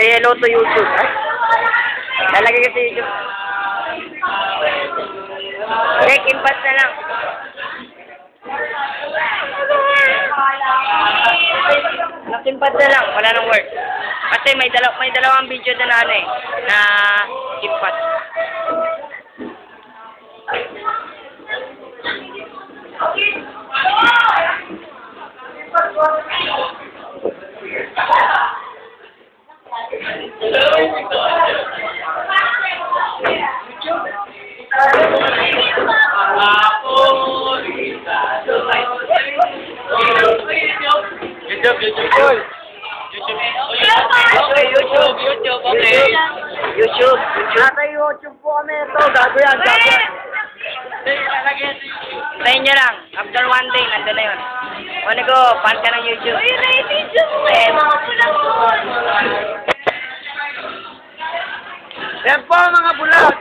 Say hello to YouTube. Lalagay ka sa YouTube. Check in pass na lang. Nakimpad na lang, wala nang work. Kasi may dalawang video na ano eh, na impad. YouTube. Nasa YouTube po kami ito. Gago yan. Sa inyo lang. After one day, nandun na yun. Ano ko, fan ka ng YouTube. Uy, na-video mo eh. Mga bulag ko. Yan po mga bulag.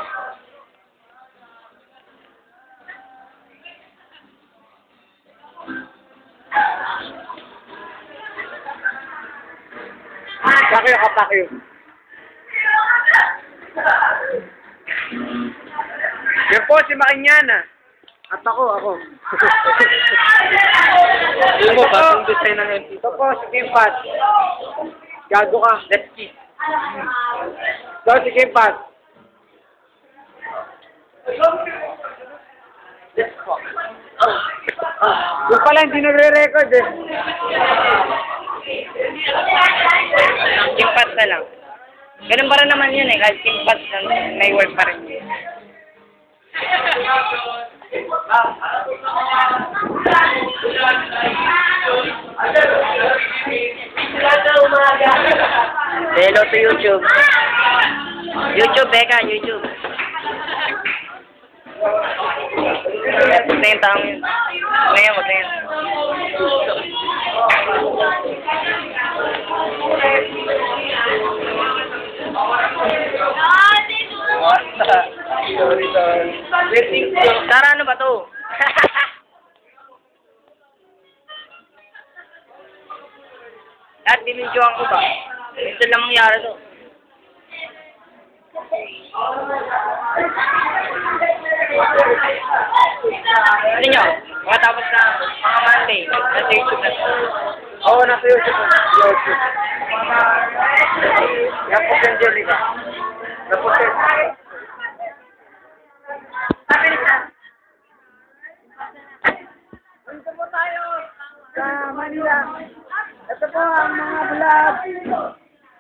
Pakyo ka, pakyo. Yan po si Makinyana. At ako. Hindi mo ba kung design ng MP? Ito po si Kimpat. Gago ka. Let's kiss. Ito si Kimpat. Yung pala hindi nagre-record eh. Kimpat na lang. Ganun pa rin naman yun eh, kahit kimpat may work pa rin yun. Hello to YouTube. YouTube, Becca, YouTube. Gusto yung taong yun. Ngayon, gusto yun. Tara, ano ba to? At binidyoan ko ba? Ito lang mangyari to. Ano nyo? Makatapos na mga Monday. Nasa YouTube na to. Oo, nasa YouTube na. Yan po si Angelica. Tapos yun. Dito po tayo sa Manila. Ito po ang mga bulag.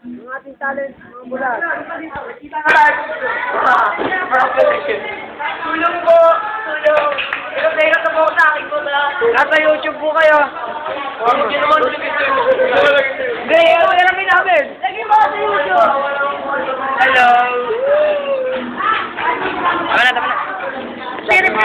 Ang ating talent, mga bulag. Tulong po! Tulong! Pero sa po sa akin po na. Nasa YouTube po kayo. Hindi, ano namin namin? Lagi mo sa YouTube. Hello! Tama na.